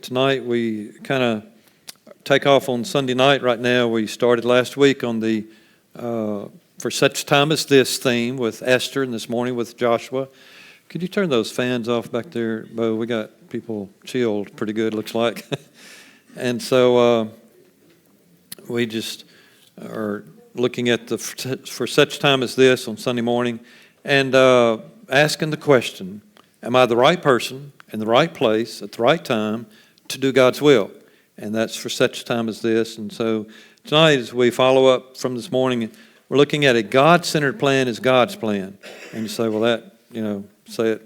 tonight we kind of take off on Sunday night right now. We started last week on the For Such Time as This theme with Esther, and this morning with Joshua. Could you turn those fans off back there, Bo? We got people chilled pretty good, looks like. And so we just are looking at the For Such Time as This on Sunday morning and asking the question, am I the right person in the right place at the right time to do God's will? And that's for such time as this. And so tonight, as we follow up from this morning, we're looking at a God-centered plan is God's plan. And you say, well, that, say it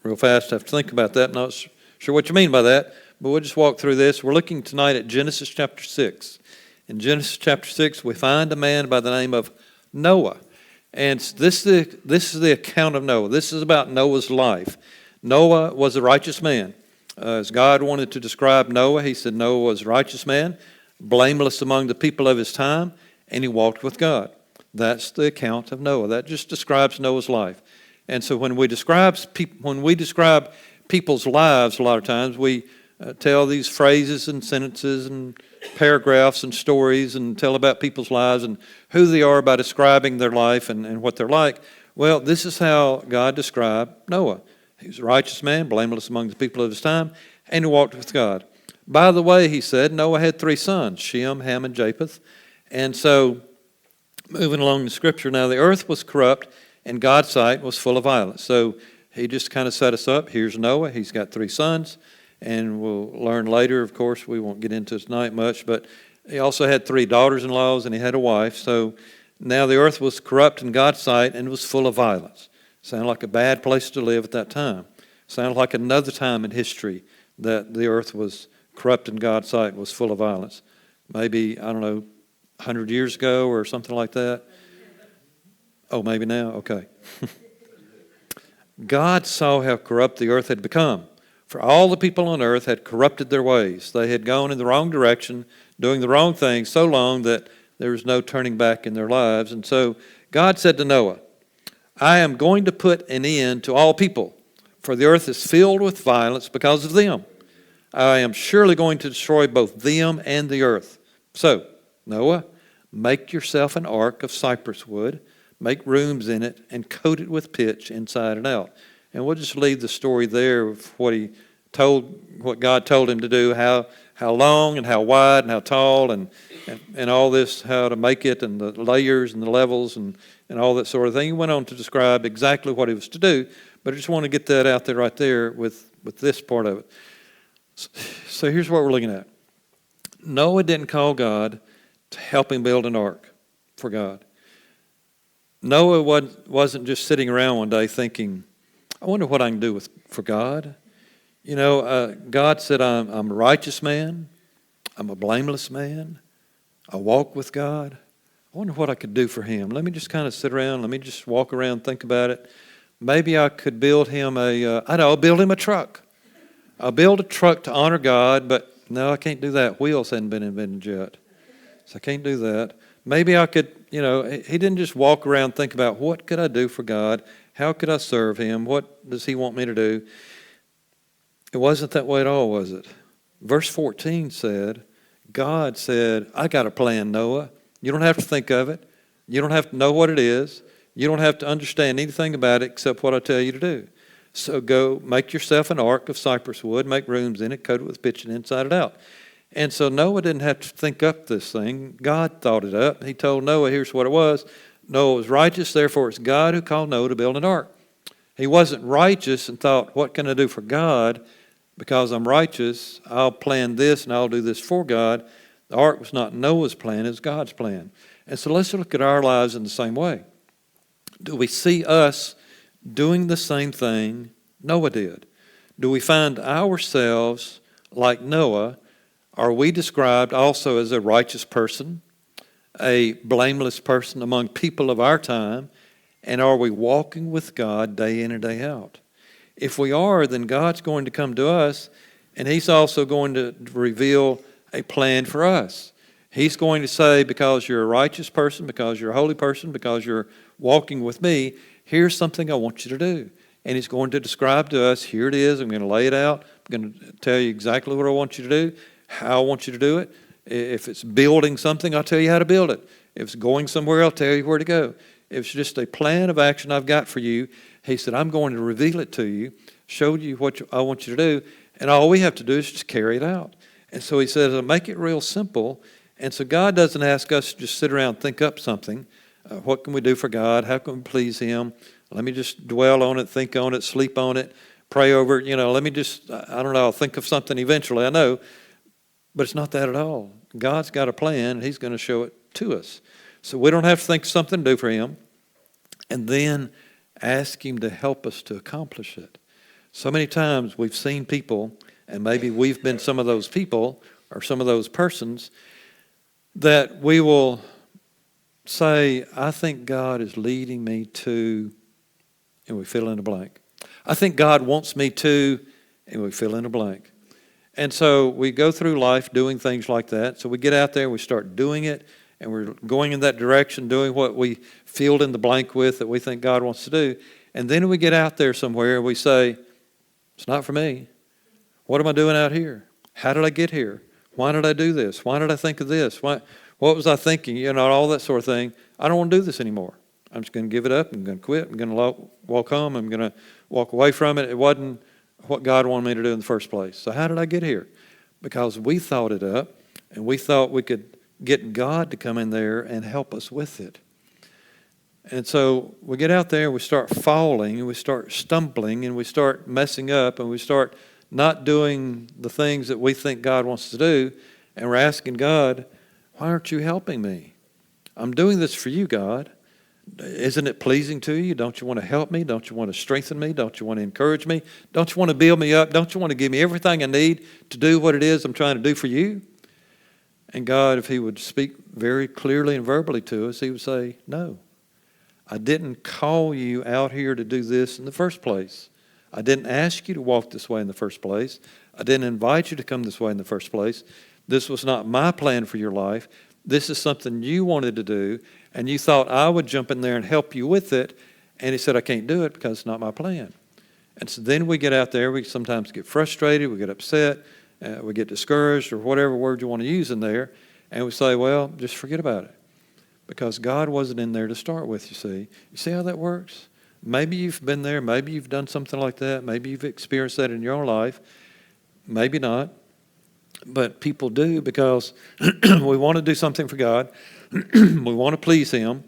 real fast. I have to think about that. Not sure what you mean by that, but we'll just walk through this. We're looking tonight at Genesis chapter 6. In Genesis chapter 6, we find a man by the name of Noah. And this is the account of Noah. This is about Noah's life. Noah was a righteous man. As God wanted to describe Noah, he said Noah was a righteous man, blameless among the people of his time, and he walked with God. That's the account of Noah. That just describes Noah's life. And so when we describe people's lives, a lot of times we tell these phrases and sentences and paragraphs and stories and tell about people's lives and who they are by describing their life and what they're like. Well, this is how God described Noah. He was a righteous man, blameless among the people of his time, and he walked with God. By the way, he said, Noah had 3 sons, Shem, Ham, and Japheth. And so, moving along the scripture, now the earth was corrupt, and God's sight was full of violence. So, he just kind of set us up. Here's Noah. He's got 3 sons, and we'll learn later, of course, we won't get into it tonight much, but he also had 3 daughters-in-laws, and he had a wife. So, now the earth was corrupt in God's sight, and it was full of violence. Sounded like a bad place to live at that time. Sounded like another time in history that the earth was corrupt in God's sight, was full of violence. Maybe, 100 years ago or something like that. Oh, maybe now? Okay. God saw how corrupt the earth had become. For all the people on earth had corrupted their ways. They had gone in the wrong direction, doing the wrong thing so long that there was no turning back in their lives. And so God said to Noah, I am going to put an end to all people, for the earth is filled with violence because of them. I am surely going to destroy both them and the earth. So, Noah, make yourself an ark of cypress wood, make rooms in it, and coat it with pitch inside and out. And we'll just leave the story there of what God told him to do, how long and how wide and how tall and all this, how to make it, and the layers and the levels and all that sort of thing. He went on to describe exactly what he was to do, but I just want to get that out there right there with this part of it. So here's what we're looking at. Noah didn't call God to help him build an ark for God. Noah wasn't just sitting around one day thinking, I wonder what I can do for God. God said, I'm a righteous man. I'm a blameless man. I walk with God. I wonder what I could do for him. Let me just kind of sit around. Let me just walk around, think about it. Maybe I could build him I'll build him a truck. I'll build a truck to honor God, but no, I can't do that. Wheels hadn't been invented yet. So I can't do that. Maybe I could, he didn't just walk around think about what could I do for God? How could I serve him? What does he want me to do? It wasn't that way at all, was it? Verse 14 said, God said, I got a plan, Noah. You don't have to think of it. You don't have to know what it is. You don't have to understand anything about it except what I tell you to do. So go make yourself an ark of cypress wood, make rooms in it, coat it with pitch and inside it out. And so Noah didn't have to think up this thing. God thought it up. He told Noah, here's what it was. Noah was righteous, therefore it's God who called Noah to build an ark. He wasn't righteous and thought, what can I do for God? Because I'm righteous, I'll plan this and I'll do this for God. The ark was not Noah's plan, it was God's plan. And so let's look at our lives in the same way. Do we see us doing the same thing Noah did? Do we find ourselves like Noah? Are we described also as a righteous person, a blameless person among people of our time? And are we walking with God day in and day out? If we are, then God's going to come to us, and he's also going to reveal a plan for us. He's going to say, because you're a righteous person, because you're a holy person, because you're walking with me, here's something I want you to do. and he's going to describe to us, here it is, I'm going to lay it out, I'm going to tell you exactly what I want you to do, how I want you to do it. If it's building something, I'll tell you how to build it. If it's going somewhere, I'll tell you where to go. If it's just a plan of action I've got for you, he said, I'm going to reveal it to you, show you what I want you to do, and all we have to do is just carry it out. And so he says, I'll make it real simple. And so God doesn't ask us to just sit around and think up something. What can we do for God? How can we please him? Let me just dwell on it, think on it, sleep on it, pray over it. Let me just, I don't know, I'll think of something eventually, I know. But it's not that at all. God's got a plan, and he's going to show it to us. So we don't have to think of something to do for him and then ask him to help us to accomplish it. So many times we've seen people, and maybe we've been some of those people or some of those persons, that we will say, I think God is leading me to, and we fill in a blank. I think God wants me to, and we fill in a blank. And so we go through life doing things like that. So we get out there, we start doing it, and we're going in that direction, doing what we filled in the blank with that we think God wants to do. And then we get out there somewhere and we say, it's not for me. What am I doing out here? How did I get here? Why did I do this? Why did I think of this? What was I thinking? All that sort of thing. I don't want to do this anymore. I'm just going to give it up. I'm going to quit. I'm going to walk home. I'm going to walk away from it. It wasn't what God wanted me to do in the first place. So how did I get here? Because we thought it up, and we thought we could get God to come in there and help us with it. And so we get out there and we start falling and we start stumbling and we start messing up and we start not doing the things that we think God wants to do, and we're asking God, why aren't you helping me? I'm doing this for you, God. Isn't it pleasing to you? Don't you want to help me? Don't you want to strengthen me? Don't you want to encourage me? Don't you want to build me up? Don't you want to give me everything I need to do what it is I'm trying to do for you? And God, if he would speak very clearly and verbally to us, he would say, no, I didn't call you out here to do this in the first place. I didn't ask you to walk this way in the first place. I didn't invite you to come this way in the first place. This was not my plan for your life. This is something you wanted to do, and you thought I would jump in there and help you with it. And he said, I can't do it because it's not my plan. And so then we get out there, we sometimes get frustrated, we get upset, we get discouraged, or whatever word you want to use in there, and we say, well, just forget about it. Because God wasn't in there to start with, you see. You see how that works? Maybe you've been there, maybe you've done something like that, maybe you've experienced that in your life, maybe not. But people do, because we want to do something for God. We want to please him.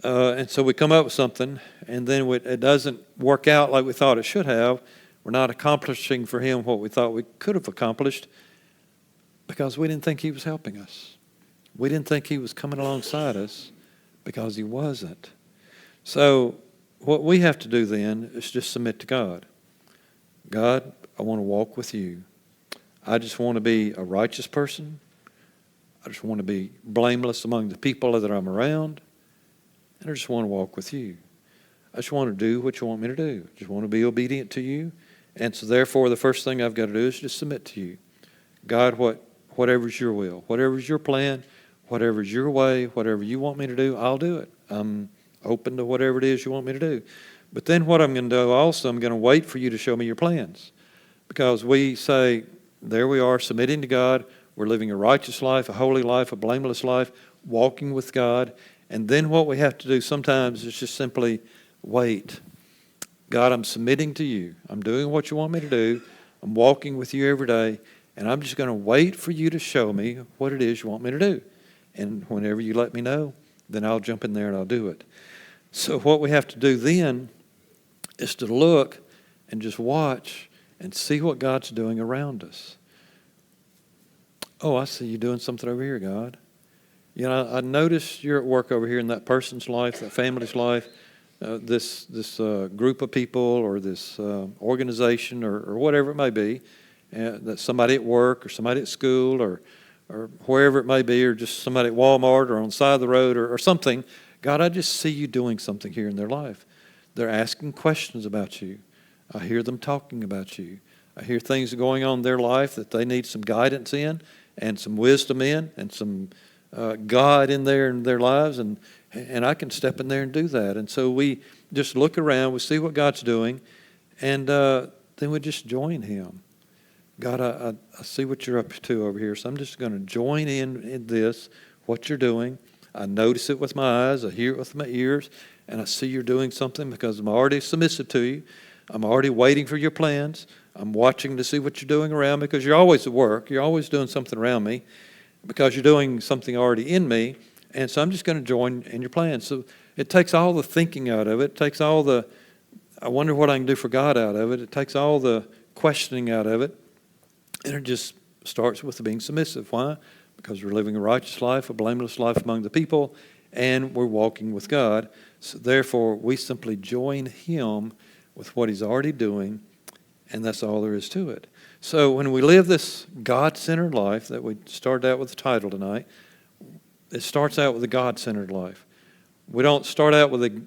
And so we come up with something, and then it doesn't work out like we thought it should have. We're not accomplishing for him what we thought we could have accomplished because we didn't think he was helping us. We didn't think he was coming alongside us because he wasn't. So what we have to do then is just submit to God. God, I want to walk with you. I just want to be a righteous person. I just want to be blameless among the people that I'm around. And I just want to walk with you. I just want to do what you want me to do. I just want to be obedient to you. And so therefore, the first thing I've got to do is just submit to you. God, whatever's your will, whatever's your plan, whatever's your way, whatever you want me to do, I'll do it. I'm open to whatever it is you want me to do. But then what I'm going to do also, I'm going to wait for you to show me your plans. Because we say, there we are, submitting to God. We're living a righteous life, a holy life, a blameless life, walking with God. And then what we have to do sometimes is just simply wait. God, I'm submitting to you. I'm doing what you want me to do. I'm walking with you every day. And I'm just going to wait for you to show me what it is you want me to do. And whenever you let me know, then I'll jump in there and I'll do it. So what we have to do then is to look and just watch and see what God's doing around us. Oh, I see you doing something over here, God. I noticed you're at work over here in that person's life, that family's life, this group of people or this organization or whatever it may be, that somebody at work or somebody at school or wherever it may be, or just somebody at Walmart or on the side of the road or something. God, I just see you doing something here in their life. They're asking questions about you. I hear them talking about you. I hear things going on in their life that they need some guidance in and some wisdom in and some God in their lives, and I can step in there and do that. And so we just look around, we see what God's doing, and then we just join him. God, I see what you're up to over here, so I'm just going to join in this, what you're doing. I notice it with my eyes, I hear it with my ears, and I see you're doing something because I'm already submissive to you. I'm already waiting for your plans. I'm watching to see what you're doing around me because you're always at work. You're always doing something around me because you're doing something already in me. And so I'm just going to join in your plans. So it takes all the thinking out of it. It takes all the, I wonder what I can do for God out of it. It takes all the questioning out of it. And it just starts with being submissive. Why? Because we're living a righteous life, a blameless life among the people, and we're walking with God. So therefore, we simply join him with what he's already doing, and that's all there is to it. So when we live this God-centered life that we started out with the title tonight, it starts out with a God-centered life. We don't start out with a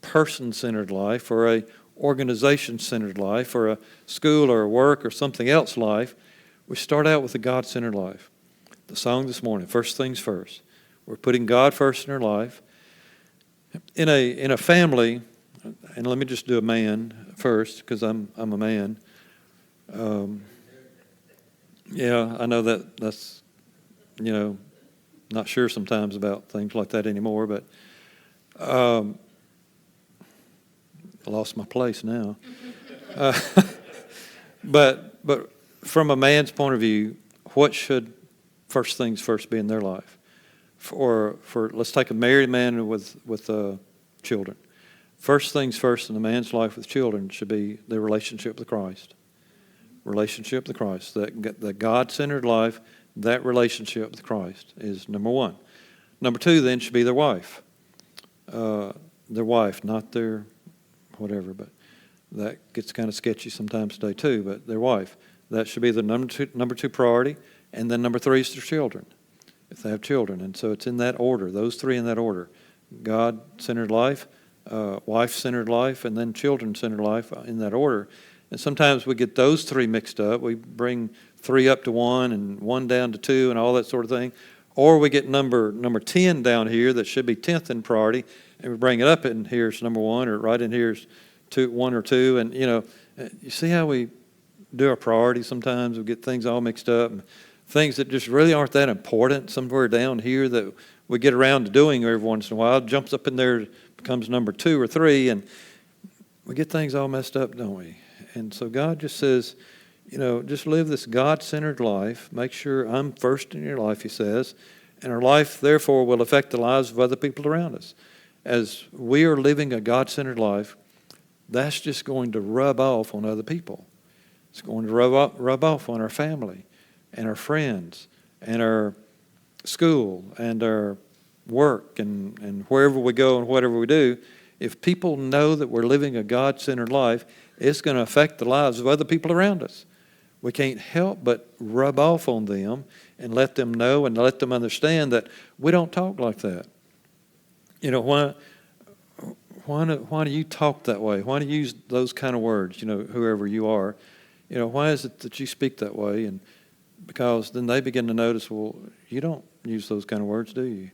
person-centered life or a organization-centered life or a school or a work or something else life. We start out with a God-centered life. The song this morning, First Things First. We're putting God first in our life. In a family, and let me just do a man first because I'm a man. Yeah, I know that's, not sure sometimes about things like that anymore, but I lost my place now. But from a man's point of view, what should first things first be in their life? For let's take a married man with children. First things first in a man's life with children should be their relationship with Christ. Relationship with Christ. That God-centered life, that relationship with Christ is number one. Number two then should be their wife. Their wife, not their whatever, but that gets kind of sketchy sometimes today too, but their wife. That should be the number two priority. And then number three is their children, if they have children. And so it's in that order, those three in that order. God-centered life, wife-centered life, and then children-centered life in that order. And sometimes we get those three mixed up. We bring three up to one and one down to two and all that sort of thing. Or we get number 10 down here that should be 10th in priority, and we bring it up in here's number one, or right in here's one or two. And, you see how we do our priorities sometimes? We get things all mixed up. And things that just really aren't that important, somewhere down here that we get around to doing every once in a while, jumps up in there, becomes number two or three, and we get things all messed up, don't we? And so God just says, just live this God-centered life. Make sure I'm first in your life, he says, and our life, therefore, will affect the lives of other people around us. As we are living a God-centered life, that's just going to rub off on other people. It's going to rub off on our family and our friends and our school and our work and wherever we go and whatever we do. If people know that we're living a God-centered life, it's going to affect the lives of other people around us. We can't help but rub off on them and let them know and let them understand that we don't talk like that. Why do you talk that way? Why do you use those kind of words, whoever you are? Why is it that you speak that way? And because then they begin to notice, well, you don't use those kind of words, do you?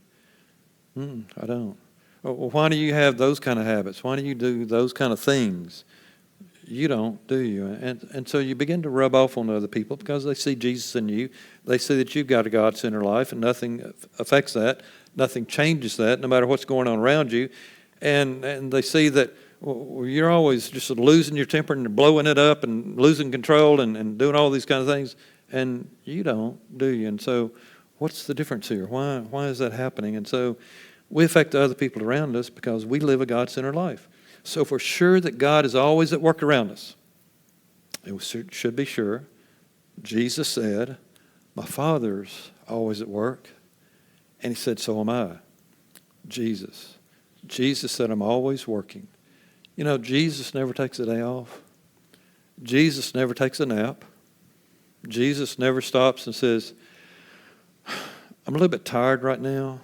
I don't. Well, why do you have those kind of habits? Why do you do those kind of things? You don't, do you? And so you begin to rub off on other people because they see Jesus in you. They see that you've got a God-centered life, and nothing affects that. Nothing changes that, no matter what's going on around you. And they see that you're always just losing your temper and blowing it up and losing control and doing all these kind of things. And you don't, do you? And so what's the difference here? Why is that happening? And so we affect the other people around us because we live a God-centered life. So if we're sure that God is always at work around us, and we should be sure, Jesus said, my Father's always at work. And he said, so am I. Jesus said, I'm always working. Jesus never takes a day off. Jesus never takes a nap. Jesus never stops and says, I'm a little bit tired right now.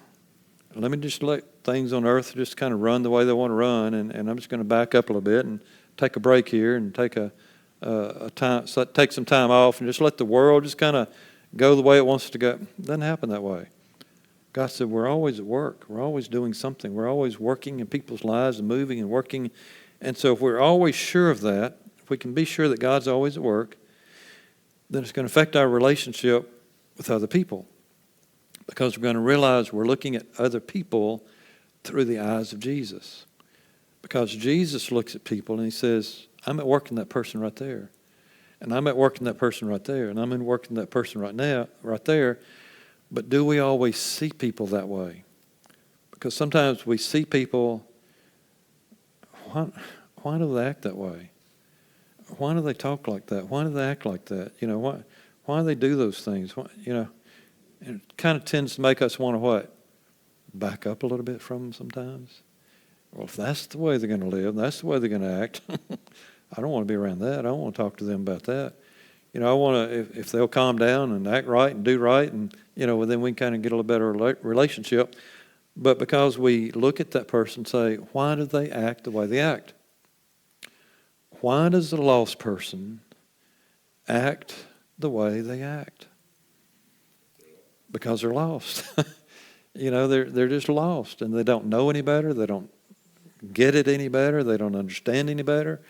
Let me just let things on earth just kind of run the way they want to run, and I'm just going to back up a little bit and take a break here and take take some time off and just let the world just kind of go the way it wants to go. It doesn't happen that way. God said we're always at work. We're always doing something. We're always working in people's lives and moving and working. And so if we're always sure of that, if we can be sure that God's always at work, then it's going to affect our relationship with other people, because we're going to realize we're looking at other people through the eyes of Jesus. Because Jesus looks at people and he says, I'm at work in that person right there. And I'm at work in that person right there. And I'm in work in that person right now, right there. But do we always see people that way? Because sometimes we see people, why do they act that way? Why do they talk like that? Why do they act like that? Why do they do those things? And it kind of tends to make us want to what? Back up a little bit from them sometimes. Well, if that's the way they're going to live, that's the way they're going to act, I don't want to be around that. I don't want to talk to them about that. I want to, if they'll calm down and act right and do right, and, well, then we can kind of get a little better relationship. But because we look at that person and say, why do they act the way they act? Why does a lost person act the way they act? Because they're lost. They're just lost, and they don't know any better. They don't get it any better. They don't understand any better.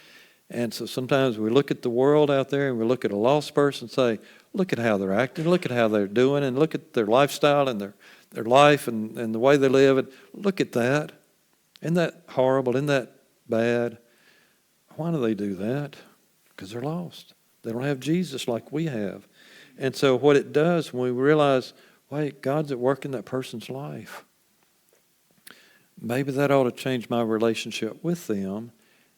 And so sometimes we look at the world out there and we look at a lost person and say, look at how they're acting, look at how they're doing, and look at their lifestyle and their life and the way they live. And look at that. Isn't that horrible? Isn't that bad? Why do they do that? Because they're lost. They don't have Jesus like we have. And so what it does when we realize, wait, God's at work in that person's life, maybe that ought to change my relationship with them.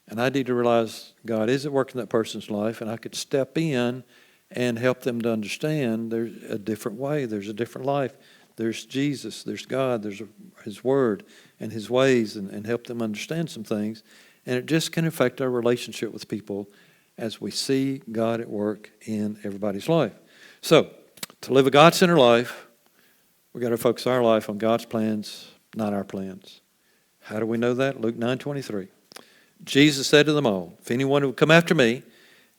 And I need to realize God is at work in that person's life, and I could step in and help them to understand there's a different way, there's a different life. There's Jesus, there's God, there's His Word and His ways, and help them understand some things. And it just can affect our relationship with people as we see God at work in everybody's life. So, to live a God-centered life, we've got to focus our life on God's plans, not our plans. How do we know that? Luke 9:23. Jesus said to them all, if anyone would come after me,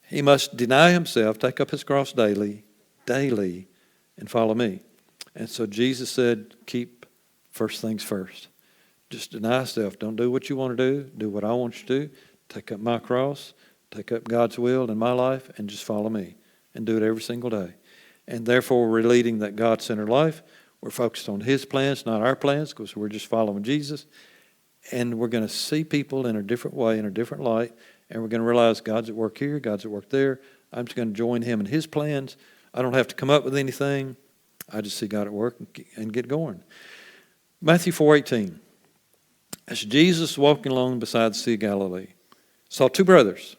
he must deny himself, take up his cross daily, and follow me. And so Jesus said, keep first things first. Just deny yourself. Don't do what you want to do. Do what I want you to do. Take up my cross, take up God's will in my life, and just follow me. And do it every single day. And therefore, we're leading that God-centered life. We're focused on His plans, not our plans, because we're just following Jesus. And we're going to see people in a different way, in a different light. And we're going to realize God's at work here, God's at work there. I'm just going to join Him in His plans. I don't have to come up with anything. I just see God at work and get going. Matthew 4:18. As Jesus walking along beside the Sea of Galilee, saw two brothers,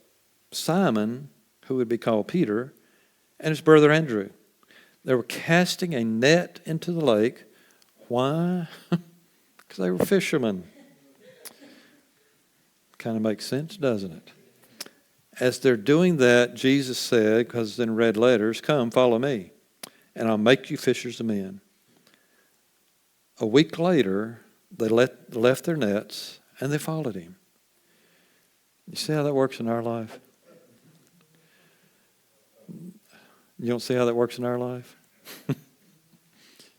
Simon, who would be called Peter, and his brother Andrew. They were casting a net into the lake. Why? Because they were fishermen. Kind of makes sense, doesn't it? As they're doing that, Jesus said, because it's in red letters, come, follow me, and I'll make you fishers of men. A week later, they left their nets, and they followed Him. You see how that works in our life? You don't see how that works in our life?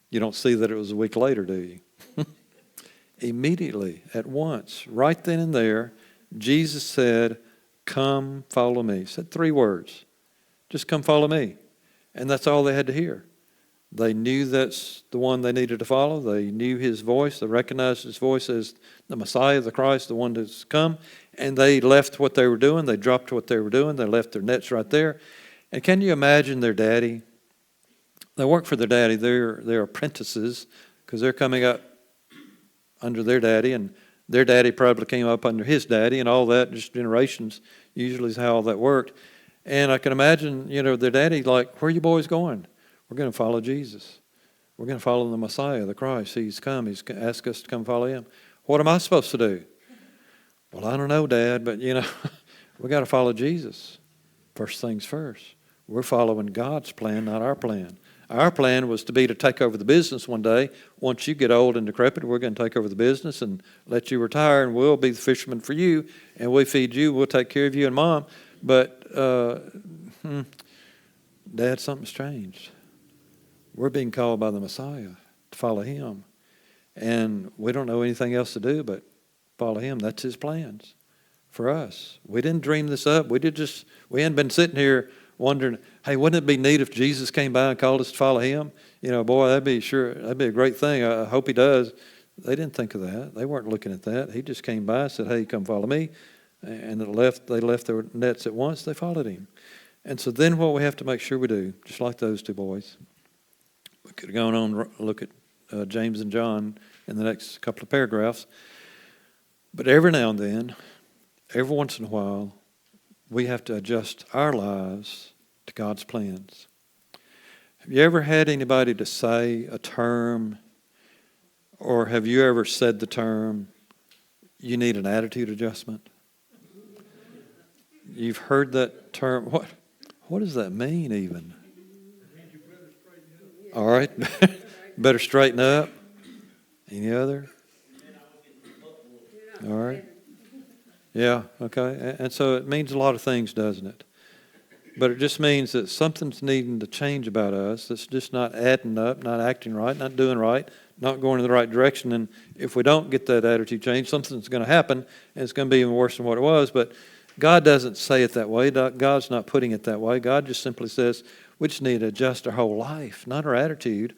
You don't see that it was a week later, do you? Immediately, at once, right then and there, Jesus said, come follow me. He said 3 words. Just come follow me. And that's all they had to hear. They knew that's the one they needed to follow. They knew His voice. They recognized His voice as the Messiah, the Christ, the one that's come. And they left what they were doing. They dropped what they were doing. They left their nets right there. And can you imagine their daddy? They work for their daddy. They're apprentices because they're coming up under their daddy, and their daddy probably came up under his daddy, and all that, just generations usually is how all that worked. And I can imagine, their daddy like, where are you boys going? We're going to follow Jesus. We're going to follow the Messiah, the Christ. He's come. He's asked us to come follow Him. What am I supposed to do? Well, I don't know, Dad, but, we got to follow Jesus. First things first. We're following God's plan, not our plan. Our plan was to take over the business one day. Once you get old and decrepit, we're going to take over the business and let you retire, and we'll be the fishermen for you, and we feed you. We'll take care of you and Mom. But, Dad, something's changed. We're being called by the Messiah to follow Him. And we don't know anything else to do but follow him. That's his plans for us. We didn't dream this up. We hadn't been sitting here wondering, hey, wouldn't it be neat if Jesus came by and called us to follow him? Boy, that'd be a great thing. I hope he does. They didn't think of that. They weren't looking at that. He just came by and said, hey, come follow me. And they left their nets at once. They followed him. And so then what we have to make sure we do, just like those two boys, we could have gone on and look at James and John in the next couple of paragraphs. But every now and then, every once in a while, we have to adjust our lives to God's plans. Have you ever had anybody to say a term, or have you ever said the term, you need an attitude adjustment? You've heard that term. What does that mean even? All right. Better straighten up. Any other? All right. Yeah, okay. And so it means a lot of things, doesn't it? But it just means that something's needing to change about us that's just not adding up, not acting right, not doing right, not going in the right direction. And if we don't get that attitude change, something's going to happen, and it's going to be even worse than what it was. But God doesn't say it that way. God's not putting it that way. God just simply says we just need to adjust our whole life, not our attitude,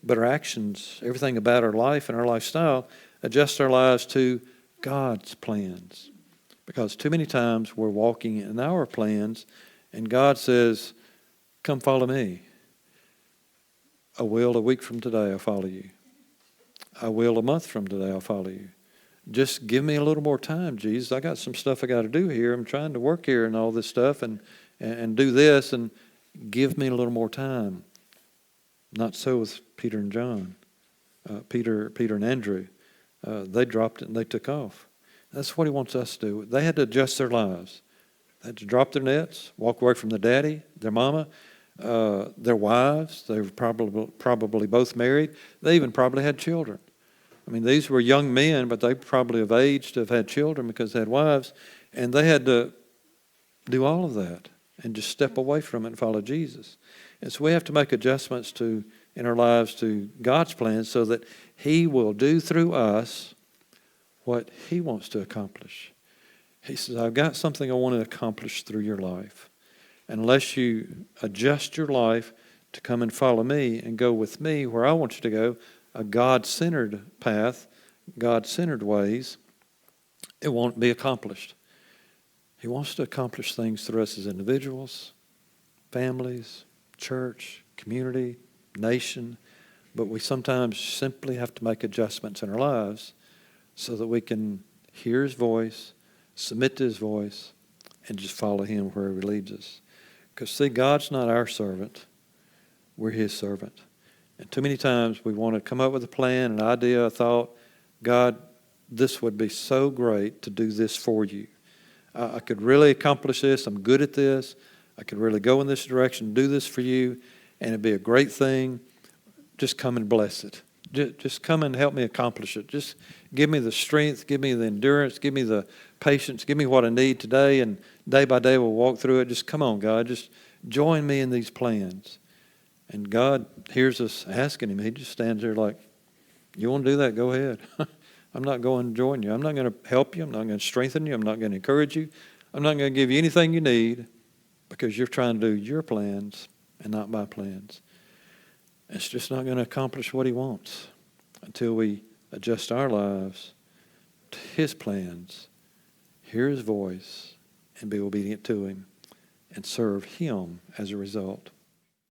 but our actions, everything about our life and our lifestyle, adjust our lives to God's plans. Because too many times we're walking in our plans, and God says, come follow me. I will a week from today, I'll follow you. I will a month from today, I'll follow you. Just give me a little more time, Jesus. I got some stuff I got to do here. I'm trying to work here and all this stuff and do this, and give me a little more time. Not so with Peter and John. Peter and Andrew. They dropped it and they took off. That's what he wants us to do. They had to adjust their lives. They had to drop their nets, walk away from their daddy, their mama, their wives. They were probably both married. They even probably had children. I mean, these were young men, but they probably of age to have had children because they had wives. And they had to do all of that and just step away from it and follow Jesus. And so we have to make adjustments in our lives to God's plans so that he will do through us what he wants to accomplish. He says, I've got something I want to accomplish through your life. Unless you adjust your life to come and follow me and go with me where I want you to go, a God-centered path, God-centered ways, it won't be accomplished. He wants to accomplish things through us as individuals, families, church, community, nation, but we sometimes simply have to make adjustments in our lives so that we can hear his voice, submit to his voice, and just follow him wherever he leads us. Because, see, God's not our servant. We're his servant. And too many times we want to come up with a plan, an idea, a thought. God, this would be so great to do this for you. I could really accomplish this. I'm good at this. I could really go in this direction, do this for you, and it'd be a great thing. Just come and bless it. Just come and help me accomplish it. Just give me the strength, give me the endurance, give me the patience, give me what I need today, and day by day we'll walk through it. Just come on, God. Just join me in these plans. And God hears us asking him. He just stands there like, you want to do that? Go ahead. I'm not going to join you. I'm not going to help you. I'm not going to strengthen you. I'm not going to encourage you. I'm not going to give you anything you need because you're trying to do your plans and not my plans. It's just not going to accomplish what he wants until we adjust our lives to his plans, hear his voice, and be obedient to him and serve him as a result.